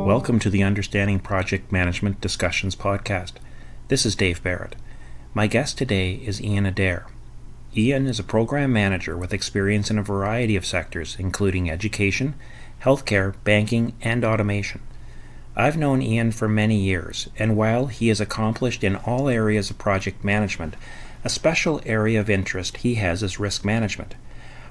Welcome to the Understanding Project Management Discussions podcast. This is Dave Barrett. My guest today is Ian Adare. Ian is a program manager with experience in a variety of sectors, including education, healthcare, banking, and automation. I've known Ian for many years, and while he is accomplished in all areas of project management, a special area of interest he has is risk management.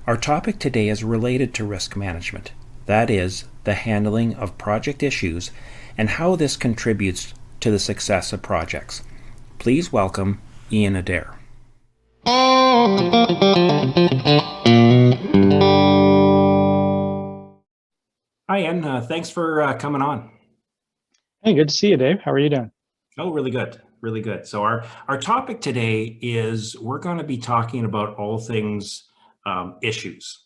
Our topic today is related to risk management. That is, the handling of project issues and how this contributes to the success of projects. Please welcome Ian Adare. Hi, Ian. Thanks for coming on. Hey, good to see you, Dave. How are you doing? Oh, really good. Really good. So our topic today is we're going to be talking about all things issues.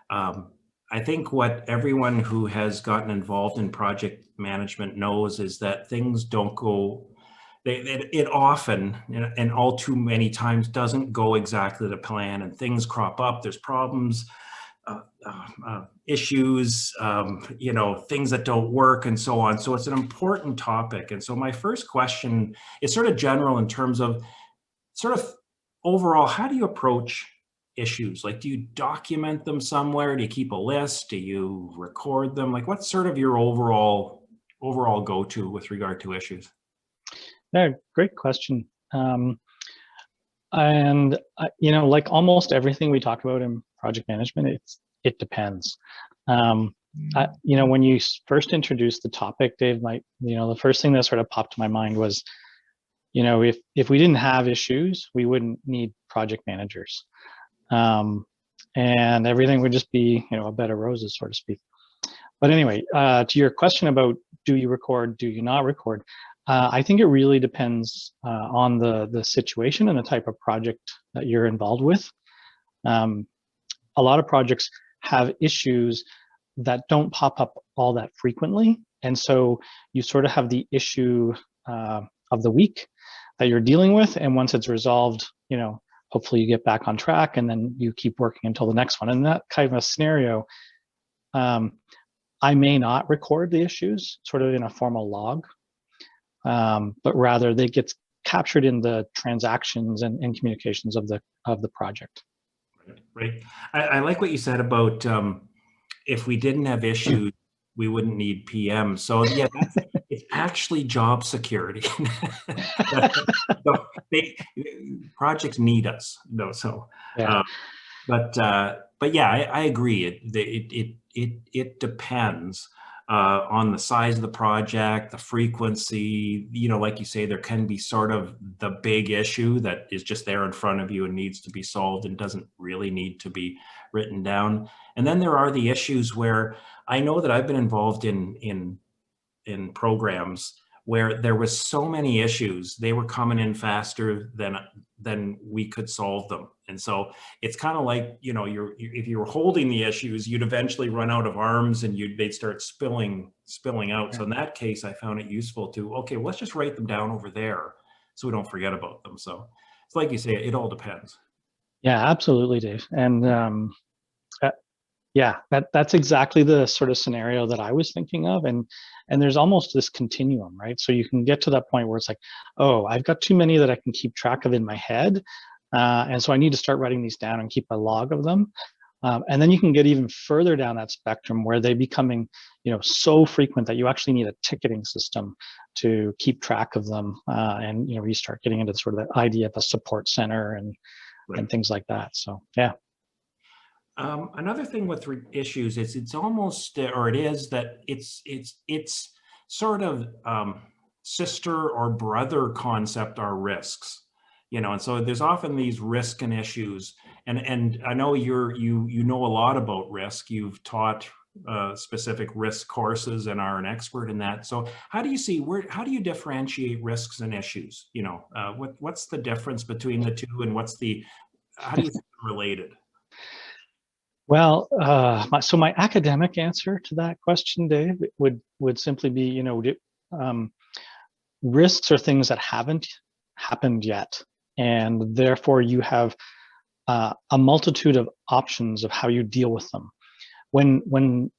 I think what everyone who has gotten involved in project management knows is that things don't go, it often and all too many times doesn't go exactly to plan, and things crop up. There's problems, issues, things that don't work and so on. So it's an important topic. And so my first question is sort of general in terms of sort of overall, how do you approach issues? Like, do you document them somewhere? Do you keep a list? Do you record them? Like, what's sort of your overall go-to with regard to issues? Yeah, great question. Like almost everything we talk about in project management, it depends. When you first introduced the topic, Dave, the first thing that sort of popped to my mind was, if we didn't have issues, we wouldn't need project managers. And everything would just be, a bed of roses, so to speak. But anyway, to your question about do you record, do you not record? I think it really depends on the situation and the type of project that you're involved with. A lot of projects have issues that don't pop up all that frequently. And so you sort of have the issue of the week that you're dealing with. And once it's resolved, hopefully you get back on track and then you keep working until the next one. And that kind of a scenario, I may not record the issues sort of in a formal log, but rather they get captured in the transactions and communications of the project. Right. I like what you said about if we didn't have issues, we wouldn't need PM. So yeah, it's actually job security. So projects need us, though. So, Yeah. but yeah, I agree. It depends on the size of the project, the frequency. Like you say, there can be sort of the big issue that is just there in front of you and needs to be solved and doesn't really need to be written down. And then there are the issues where I know that I've been involved in programs where there was so many issues, they were coming in faster than we could solve them. And so it's kind of like, if you were holding the issues, you'd eventually run out of arms and they'd start spilling out. So in that case, I found it useful to, okay, well, let's just write them down over there so we don't forget about them. So it's like you say, it all depends. Yeah, absolutely, Dave. And that's exactly the sort of scenario that I was thinking of. And there's almost this continuum, right? So you can get to that point where it's like, oh, I've got too many that I can keep track of in my head. And so I need to start writing these down and keep a log of them. And then you can get even further down that spectrum where they're becoming, so frequent that you actually need a ticketing system to keep track of them. And, you start getting into sort of the idea of a support center and things like that. So, yeah. Another thing with issues is it's almost, or it is that it's sort of sister or brother concept are risks, and so there's often these risk and issues, and I know you know a lot about risk. You've taught specific risk courses and are an expert in that. So how do you differentiate risks and issues? What's the difference between the two, and how do you think they're related? Well, so my academic answer to that question, Dave, would simply be, risks are things that haven't happened yet, and therefore you have a multitude of options of how you deal with them. when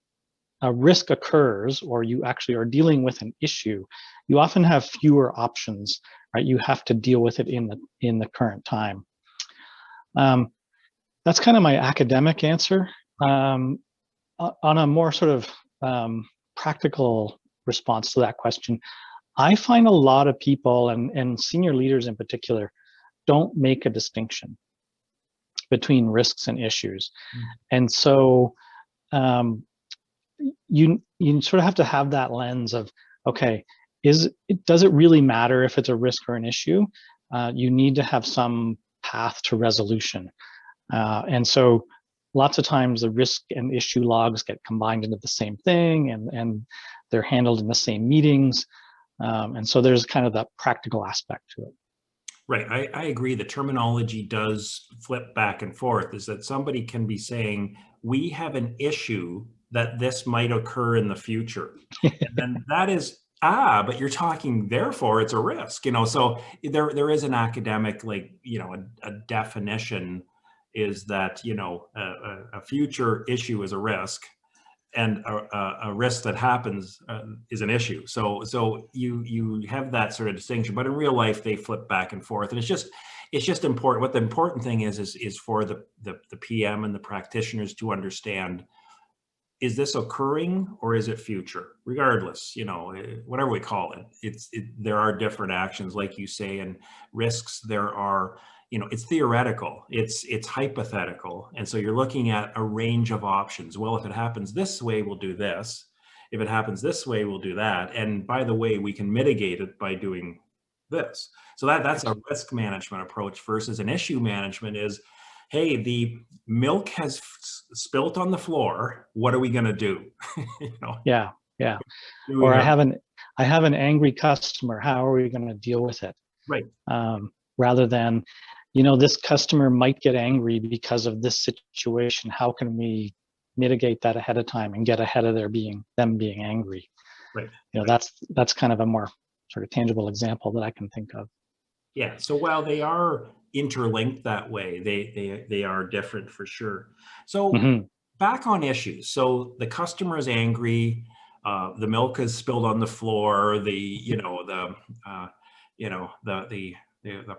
a risk occurs, or you actually are dealing with an issue, you often have fewer options, right? You have to deal with it in the current time. That's kind of my academic answer. On a more sort of practical response to that question, I find a lot of people, and senior leaders in particular, don't make a distinction between risks and issues. And so you sort of have to have that lens of, okay, does it really matter if it's a risk or an issue? You need to have some path to resolution. And so lots of times the risk and issue logs get combined into the same thing, and they're handled in the same meetings. And so there's kind of that practical aspect to it. Right. I agree. The terminology does flip back and forth, is that somebody can be saying, we have an issue that this might occur in the future. And then that is, but you're talking, therefore it's a risk, so there is an academic, like, a definition is that, a future issue is a risk, and a risk that happens is an issue. So you have that sort of distinction, but in real life they flip back and forth, and it's just important. What the important thing is for the PM and the practitioners to understand: is this occurring or is it future? Regardless, whatever we call it, there are different actions, like you say, and risks. There are, it's theoretical, it's hypothetical. And so you're looking at a range of options. Well, if it happens this way, we'll do this. If it happens this way, we'll do that. And by the way, we can mitigate it by doing this. So that's a risk management approach, versus an issue management is, hey, the milk has spilt on the floor. What are we going to do? Yeah. Or I have an angry customer. How are we going to deal with it? Right. Rather than, this customer might get angry because of this situation. How can we mitigate that ahead of time and get ahead of them being angry? Right. That's kind of a more sort of tangible example that I can think of. Yeah. So while they are interlinked that way, they are different for sure. So back on issues. So the customer is angry. The milk is spilled on the floor. The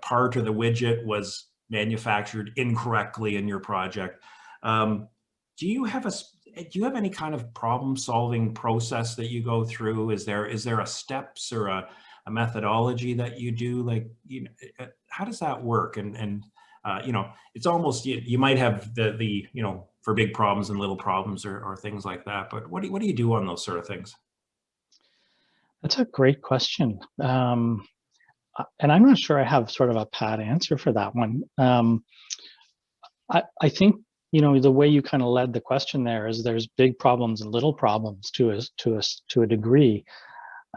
part or the widget was manufactured incorrectly in your project. Do you have any kind of problem-solving process that you go through? Is there a steps or a methodology that you do? Like, how does that work? And it's almost, you might have the for big problems and little problems or things like that. But what do you do on those sort of things? That's a great question. And I'm not sure I have sort of a pat answer for that one. I think, the way you kind of led the question there is there's big problems and little problems to a degree.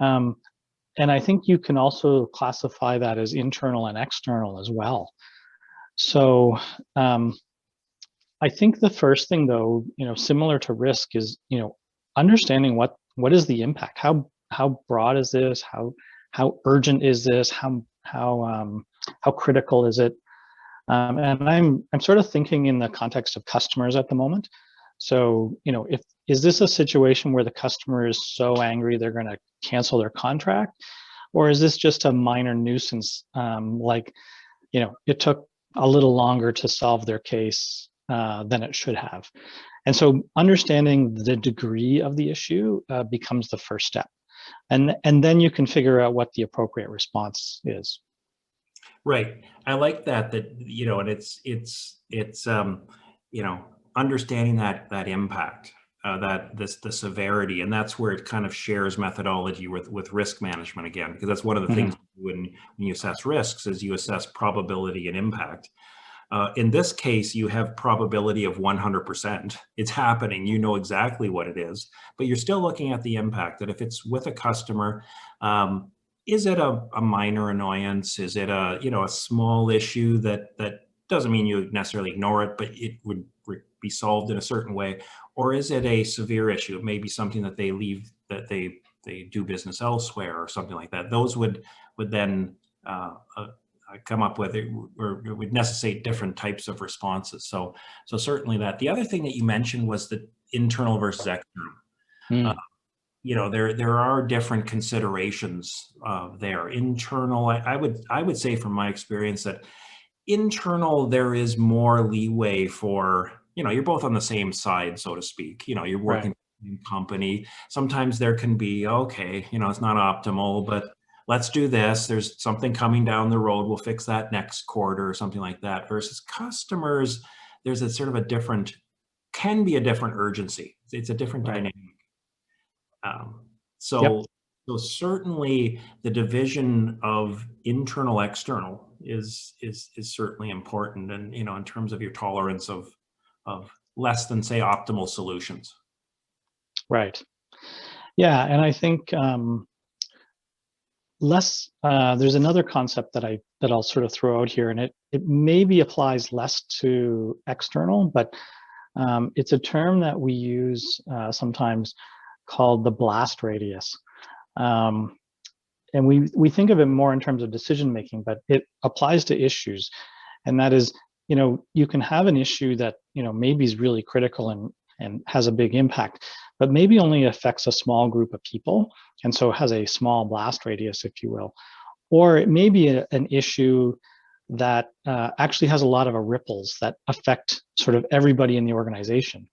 And I think you can also classify that as internal and external as well. So I think the first thing, though, similar to risk, is, understanding what is the impact? How broad is this? How urgent is this? How critical is it? And I'm sort of thinking in the context of customers at the moment. So, is this a situation where the customer is so angry they're going to cancel their contract? Or is this just a minor nuisance? It took a little longer to solve their case than it should have. And so understanding the degree of the issue becomes the first step. And then you can figure out what the appropriate response is. Right. I like that, and it's understanding that impact, the severity, and that's where it kind of shares methodology with risk management again, because that's one of the things when you assess risks is you assess probability and impact. In this case, you have probability of 100%. It's happening. You know exactly what it is, but you're still looking at the impact. That if it's with a customer, is it a minor annoyance? Is it a small issue that doesn't mean you necessarily ignore it, but it would be solved in a certain way? Or is it a severe issue? It may be something that they do business elsewhere or something like that. Those would then come up with it, or it would necessitate different types of responses. So certainly that. The other thing that you mentioned was that internal versus external. Mm, You know, there are different considerations there. Internal, I would say from my experience that internal, there is more leeway for, you know, you're both on the same side, so to speak. You know, you're right. working in company. Sometimes there can be, okay, you know, it's not optimal, but let's do this. There's something coming down the road. We'll fix that next quarter or something like that. Versus customers, there's a sort of a different, can be a different urgency. It's a different Right. dynamic. Um, Yep. so, so certainly the division of internal external is certainly important, and you know, in terms of your tolerance of less than say optimal solutions. Right. Yeah, and I think less. There's another concept that I'll sort of throw out here, and it maybe applies less to external, but it's a term that we use sometimes called the blast radius. Um, and we think of it more in terms of decision making, but it applies to issues. And that is, you know, you can have an issue that, you know, maybe is really critical and has a big impact, but maybe only affects a small group of people. And so it has a small blast radius, if you will. Or it may be an issue that actually has a lot of ripples that affect sort of everybody in the organization.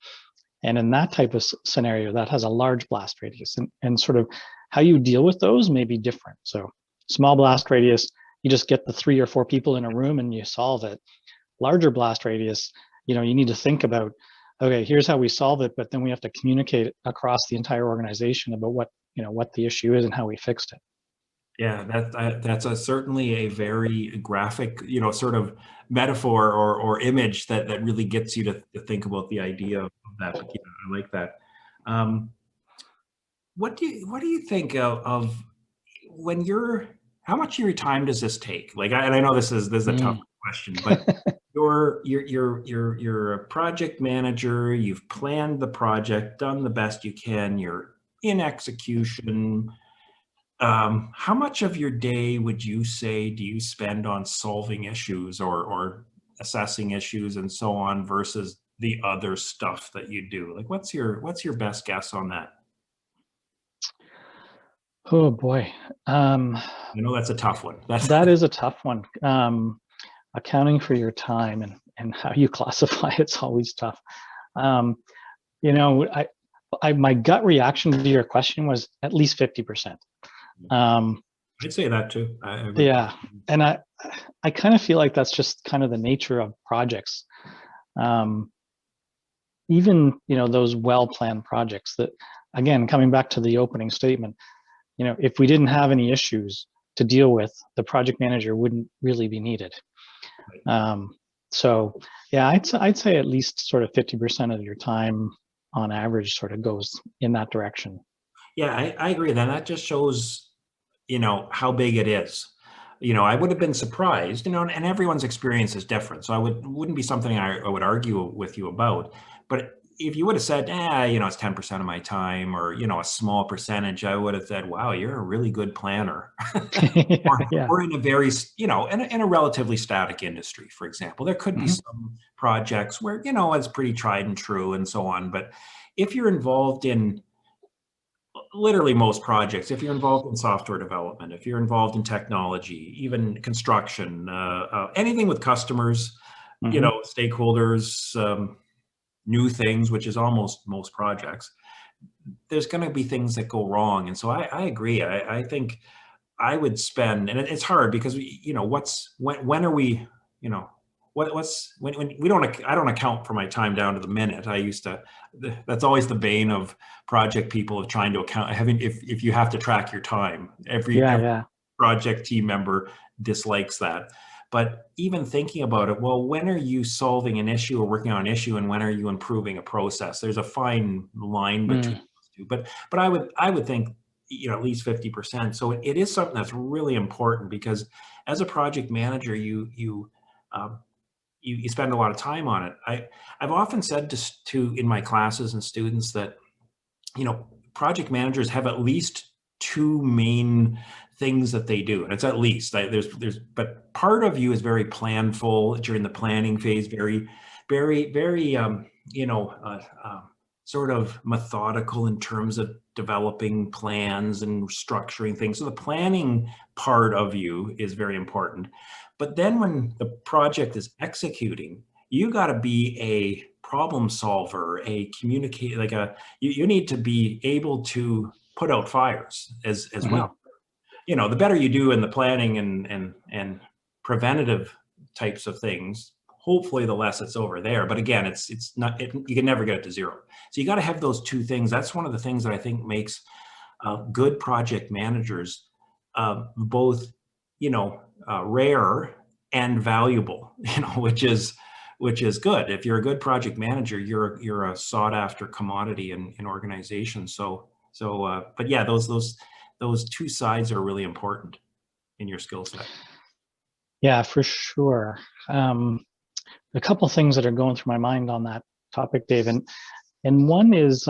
And in that type of scenario, that has a large blast radius, and sort of how you deal with those may be different. So small blast radius, you just get the 3 or 4 people in a room and you solve it. Larger blast radius, you know, you need to think about, okay, here's how we solve it, but then we have to communicate across the entire organization about what, you know, what the issue is and how we fixed it. Yeah, that's certainly a very graphic, you know, sort of metaphor or image that really gets you to think about the idea of that. But yeah, I like that. Um, what do you think of when you're, how much of your time does this take? Like, and I know this is a tough Mm. question, but you're a project manager. You've planned the project, done the best you can. You're in execution. How much of your day would you say do you spend on solving issues or assessing issues and so on versus the other stuff that you do? Like, what's your best guess on that? Oh boy. I know that's a tough one. That's That is a tough one. Accounting for your time and how you classify it's always tough. Um, you know, my gut reaction to your question was at least 50%. Um, I'd say that too. I would. yeah, and I kind of feel like that's just kind of the nature of projects. Um, Even, you know, those well-planned projects that, again, coming back to the opening statement, you know, if we didn't have any issues to deal with, the project manager wouldn't really be needed. Um, so yeah, I'd say at least sort of 50% of your time on average sort of goes in that direction. Yeah, I agree. Then that just shows, you know, how big it is. You know, I would have been surprised, you know, and everyone's experience is different. So wouldn't be something I would argue with you about. But if you would have said, you know, it's 10% of my time or, you know, a small percentage, I would have said, wow, you're a really good planner. Yeah. Or in a very, you know, in a relatively static industry, for example. There could be Mhm. some projects where, you know, it's pretty tried and true and so on. But if you're involved in literally most projects, if you're involved in software development, if you're involved in technology, even construction, anything with customers, you Mhm. know, stakeholders, new things, which is almost most projects, there's going to be things that go wrong. And so I agree. I think I would spend, and it's hard because you know, when are we, you know, when we don't, I don't account for my time down to the minute. I used to, that's always the bane of project people of trying to account, having, if you have to track your time, Yeah, every yeah. project team member dislikes that. But even thinking about it, well, when are you solving an issue or working on an issue, and when are you improving a process? There's a fine line between Mm. those two. But I would think, you know, at least 50%. So it is something that's really important because as a project manager, um, you spend a lot of time on it. I've often said to in my classes and students that, you know, project managers have at least two main things that they do, and it's at least but part of you is very planful during the planning phase, very you know, sort of methodical in terms of developing plans and structuring things. So the planning part of you is very important. But then when the project is executing, you got to be a problem solver, a communicate, like you need to be able to put out fires as Mhm. well. You know, the better you do in the planning and preventative types of things, hopefully the less it's over there. But again, it's not, you can never get it to zero. So you got to have those two things. That's one of the things that I think makes good project managers both, you know, rare and valuable, you know, which is good. If you're a good project manager, you're a sought after commodity in organizations. But yeah, those two sides are really important in your skill set. Yeah, for sure. A couple things that are going through my mind on that topic, Dave, and one is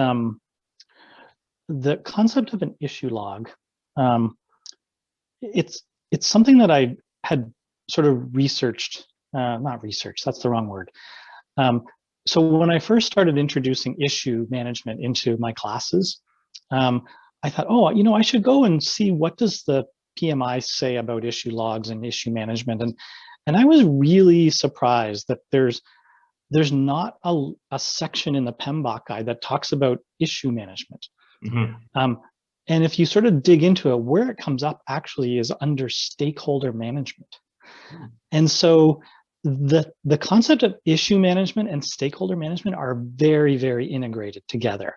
the concept of an issue log. Um, it's something that I had sort of researched, not researched, that's the wrong word. So when I first started introducing issue management into my classes, I thought, oh, you know, I should go and see what does the PMI say about issue logs and issue management. And I was really surprised that there's not a section in the pembach guide that talks about issue management. Mm-hmm. And if you sort of dig into it, where it comes up actually is under stakeholder management. Mm-hmm. And so the concept of issue management and stakeholder management are very, very integrated together.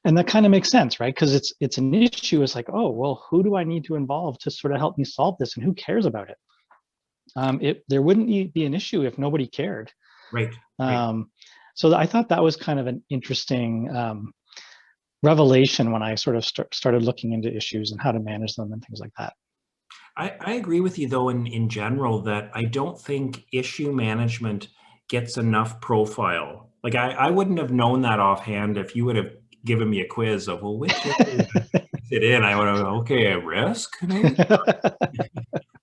And that kind of makes sense, right? Because it's an issue. It's like, oh, well, who do I need to involve to sort of help me solve this, and who cares about it? There wouldn't be an issue if nobody cared. Right. Right. So I thought that was kind of an interesting revelation when I sort of started looking into issues and how to manage them and things like that. I agree with you though in general that I don't think issue management gets enough profile. Like I wouldn't have known that offhand if you would have given me a quiz of, well, which issue is it in? I would have, okay, risk maybe?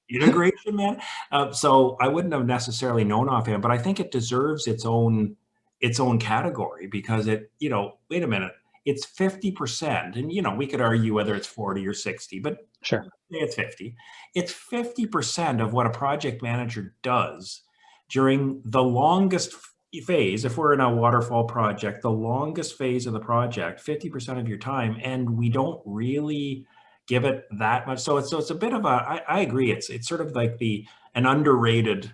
Integration, man. So I wouldn't have necessarily known offhand, but I think it deserves its own category because it, you know, wait a minute, it's 50%. And you know, we could argue whether it's 40 or 60, but Sure. it's 50. It's 50% of what a project manager does during the longest phase. If we're in a waterfall project, the longest phase of the project, 50% of your time, and we don't really give it that much. So it's a bit of a, I agree. It's sort of like an underrated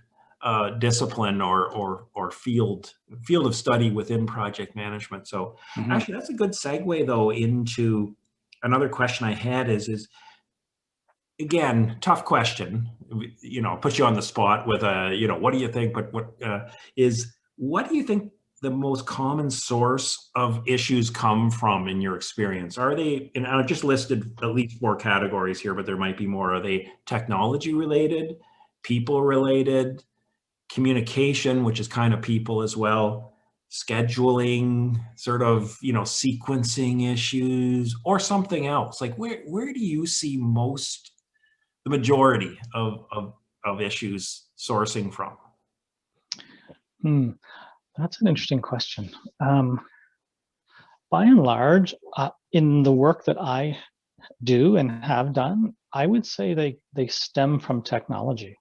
discipline or field of study within project management. So actually that's a good segue though into another question I had is again, tough question, you know, put you on the spot with a, you know, what do you think, but what do you think the most common source of issues come from in your experience? Are they, and I just listed at least 4 categories here, but there might be more. Are they technology related, people related, communication, which is kind of people as well, scheduling, sort of, you know, sequencing issues, or something else? Like where do you see the majority of issues sourcing from? That's an interesting question. By and large, in the work that I do and have done, I would say they stem from technology.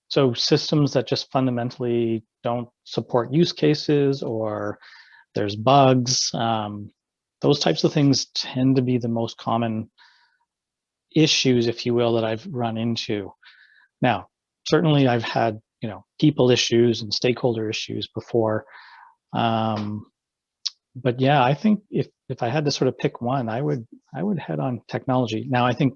So systems that just fundamentally don't support use cases, or there's bugs, those types of things tend to be the most common issues, if you will, that I've run into. Now, certainly I've had, you know, people issues and stakeholder issues before. But yeah, I think if I had to sort of pick one, I would head on technology. Now, I think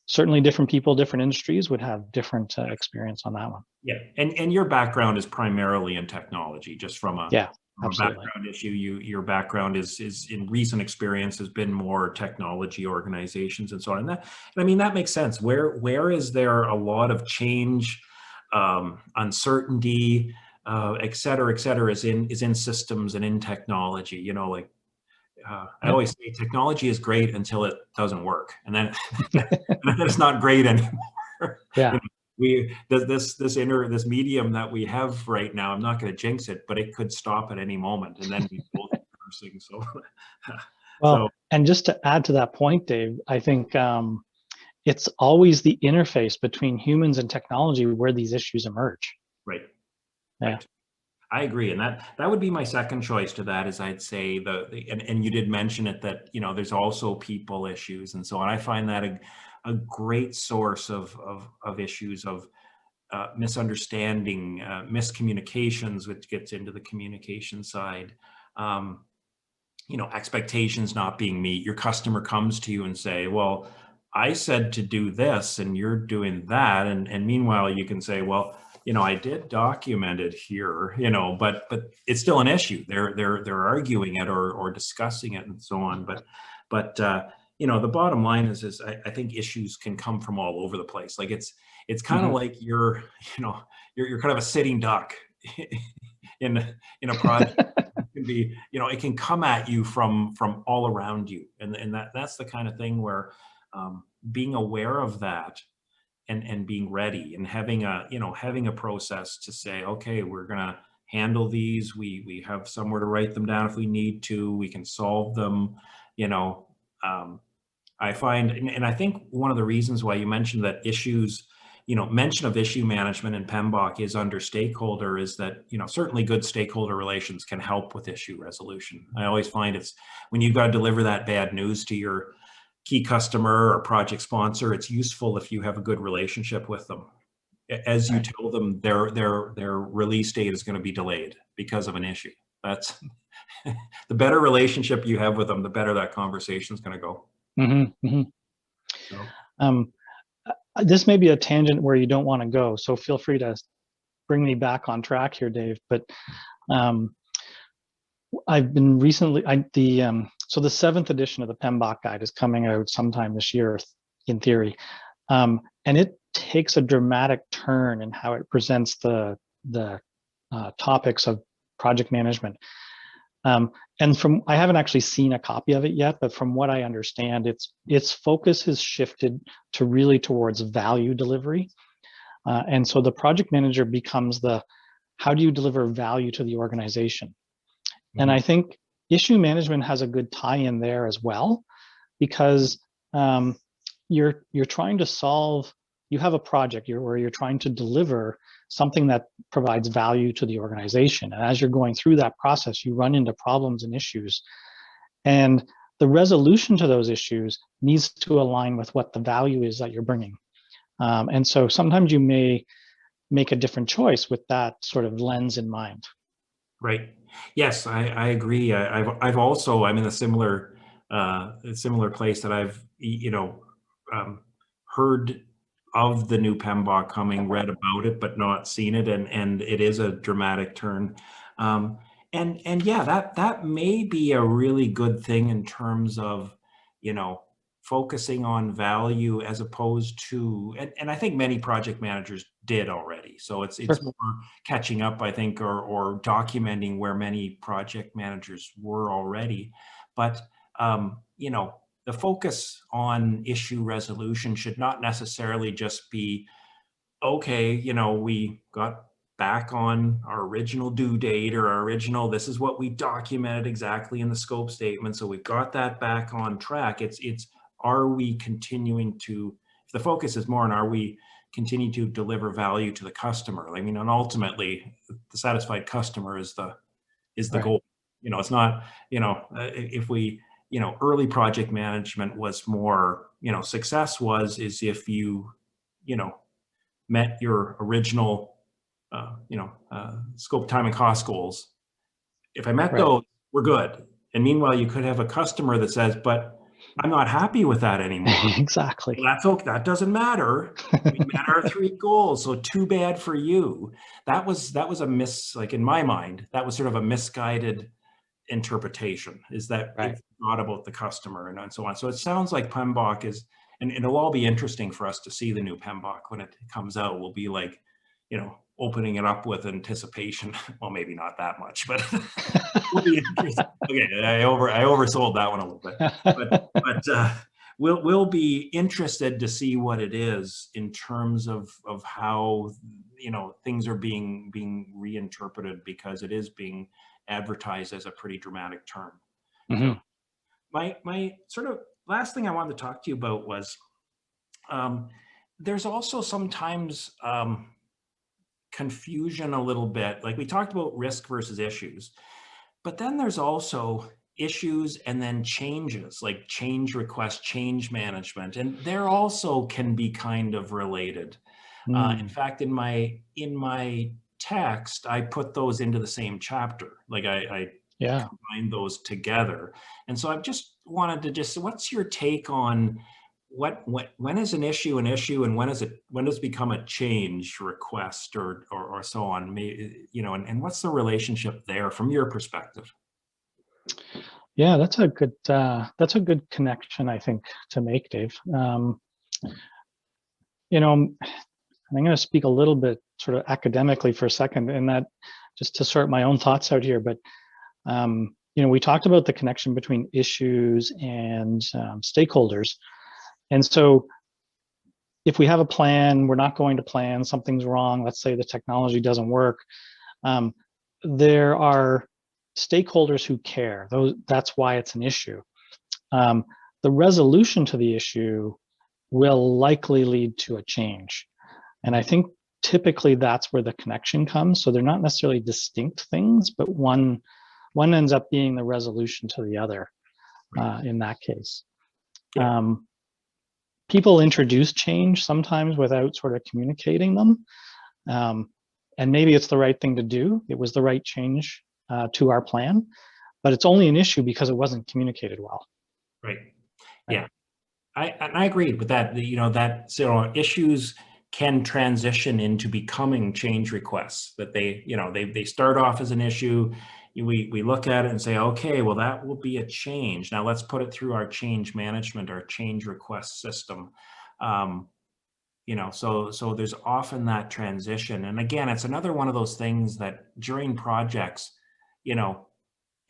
certainly different people, different industries would have different experience on that one. Yeah, and your background is primarily in technology, just from a background issue. Your background is in recent experience has been more technology organizations and so on. And I mean that makes sense. Where is there a lot of change, uncertainty, et cetera, is in systems and in technology. You know, like I always say, technology is great until it doesn't work, and then and then it's not great anymore. Yeah. this medium that we have right now, I'm not going to jinx it, but it could stop at any moment, and then we both be cursing. So, Well, so and just to add to that point, Dave, I think it's always the interface between humans and technology where these issues emerge. right, Yeah. right. I agree, and that would be my second choice to that. Is I'd say and you did mention it, that there's also people issues and so on. I find that a great source of issues of misunderstanding, miscommunications, which gets into the communication side. Um, Expectations not being met. Your customer comes to you and say, well, I said to do this and you're doing that. And meanwhile, you can say, well, I did document it here, but it's still an issue. They're arguing it or discussing it and so on. But the bottom line is I think issues can come from all over the place. Like it's kind of like you're kind of a sitting duck in a project. Can be, it can come at you from all around you, and that's the kind of thing where being aware of that and being ready and having a process to say, okay, we're gonna handle these. We have somewhere to write them down if we need to. We can solve them. You know, I find, and I think one of the reasons why you mentioned that issues, mention of issue management in pembach is under stakeholder, is that, certainly good stakeholder relations can help with issue resolution. I always find it's when you've got to deliver that bad news to your key customer or project sponsor, it's useful if you have a good relationship with them. As you Right. tell them their release date is going to be delayed because of an issue. That's the better relationship you have with them, the better that conversation is going to go. Mm-hmm, mm-hmm. So. This may be a tangent where you don't want to go, so feel free to bring me back on track here, Dave. But I've been recently, so the 7th edition of the PMBOK guide is coming out sometime this year, in theory, and it takes a dramatic turn in how it presents the topics of project management. And I haven't actually seen a copy of it yet, but from what I understand, its focus has shifted to really towards value delivery. And so the project manager becomes how do you deliver value to the organization? Mm-hmm. And I think issue management has a good tie-in there as well, because you're trying to solve, you have a project where you're trying to deliver something that provides value to the organization. And as you're going through that process, you run into problems and issues. And the resolution to those issues needs to align with what the value is that you're bringing. And so sometimes you may make a different choice with that sort of lens in mind. Right. Yes, I agree. I've also, I'm in a similar place that I've, heard of the new PMBOK coming, read about it, but not seen it. And it is a dramatic turn. And yeah, that may be a really good thing in terms of, focusing on value as opposed to, and I think many project managers did already. So it's Sure. more catching up, I think, or documenting where many project managers were already. But, the focus on issue resolution should not necessarily just be, okay, we got back on our original due date or our original, this is what we documented exactly in the scope statement. So we've got that back on track. It's, are we continuing to, if the focus is more on, are we continuing to deliver value to the customer? I mean, and ultimately the satisfied customer is the Right. goal. It's not, if we, early project management was more, success is if you, met your original, scope, time, and cost goals. If I met those, we're good. And meanwhile, you could have a customer that says, but I'm not happy with that anymore. Exactly. Well, that's okay. That doesn't matter. We met our 3 goals. So too bad for you. That was a like in my mind, that was sort of a misguided interpretation, is that Right. It's not about the customer and so on. So it sounds like PMBOK is, and it'll all be interesting for us to see the new PMBOK when it comes out. We'll be like, opening it up with anticipation. Well, maybe not that much, but it'll be interesting. Okay, I oversold that one a little bit, we'll be interested to see what it is in terms of how, you know, things are being reinterpreted, because it is being advertised as a pretty dramatic term. So Hmm. my sort of last thing I wanted to talk to you about was, there's also sometimes confusion a little bit. Like we talked about risk versus issues, but then there's also issues and then changes, like change request, change management, and they're also can be kind of related. In Mm. fact, in my text, I put those into the same chapter. Like I Yeah. combine those together. And so I've just wanted to just, what's your take on when is an issue, and when is it, when does it become a change request, or so on, you know, and what's the relationship there from your perspective? Yeah, that's a good connection, I think, to make, Dave. You know, I'm going to speak a little bit sort of academically for a second, and that just to sort my own thoughts out here. But you know, we talked about the connection between issues and stakeholders, and so if we have a plan, we're not going to plan, something's wrong. Let's say the technology doesn't work. Um, there are stakeholders who care. That's why it's an issue. Um, the resolution to the issue will likely lead to a change. And I think typically that's where the connection comes. So they're not necessarily distinct things, but one ends up being the resolution to the other in that case. Yeah. People introduce change sometimes without sort of communicating them. And maybe it's the right thing to do. It was the right change to our plan, but it's only an issue because it wasn't communicated well. Right. Right. Yeah. I agree with that. You know, that, so issues can transition into becoming change requests, that they, you know, they start off as an issue. We look at it and say, okay, well, that will be a change. Now let's put it through our change management, our change request system. You know, so there's often that transition. And again, it's another one of those things that during projects, you know,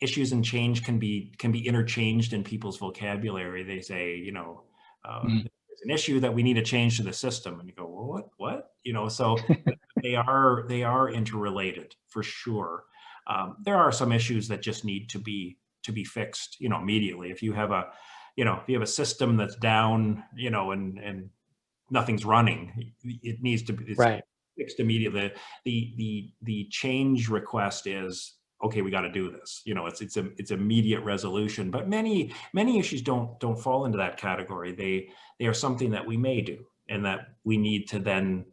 issues and change can be interchanged in people's vocabulary. They say, you know, Mhm. there's an issue that we need to change to the system, and you go, well, what, you know. So they are interrelated for sure. There are some issues that just need to be fixed, you know, immediately. If you have a, you know, if you have a system that's down, you know, and nothing's running, it needs to be, it's Right. fixed immediately. The change request is, okay, we got to do this. You know, it's immediate resolution. But many issues don't fall into that category. They are something that we may do, and that we need to then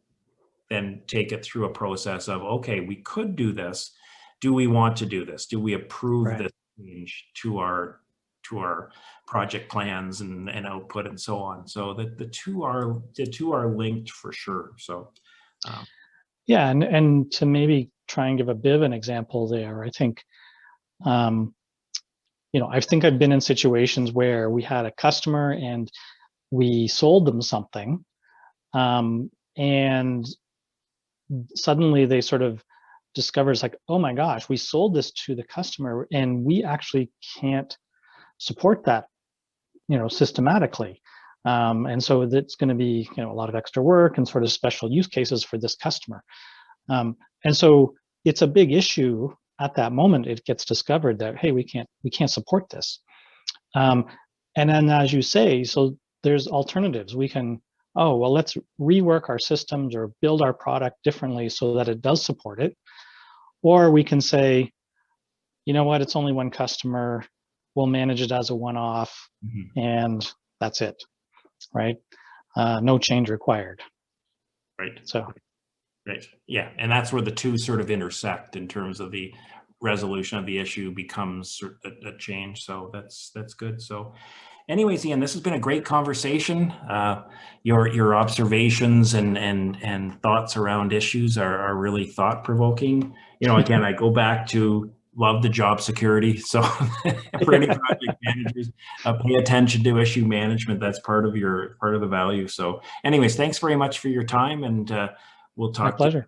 take it through a process of, okay, we could do this. Do we want to do this? Do we approve Right. this change to our project plans and output and so on? So that the two are linked for sure. So Yeah, and to maybe try and give a bit of an example there, I think, you know, I think I've been in situations where we had a customer and we sold them something, and suddenly they sort of discovers like, oh my gosh, we sold this to the customer and we actually can't support that, you know, systematically. And so that's going to be, you know, a lot of extra work and sort of special use cases for this customer. And so it's a big issue at that moment. It gets discovered that, hey, we can't support this. And then, as you say, so there's alternatives. We can, oh, well, let's rework our systems or build our product differently so that it does support it. Or we can say, you know what, it's only one customer. We'll manage it as a one-off, and that's it, right? No change required. right. So, Right. Yeah. And that's where the two sort of intersect in terms of the resolution of the issue becomes a change. So that's good. So anyways, Ian, this has been a great conversation. Your observations and thoughts around issues are really thought provoking. You know, again, I go back to love the job security. So for any project managers, pay attention to issue management. That's part of the value. So anyways, thanks very much for your time, and we'll my talk to pleasure.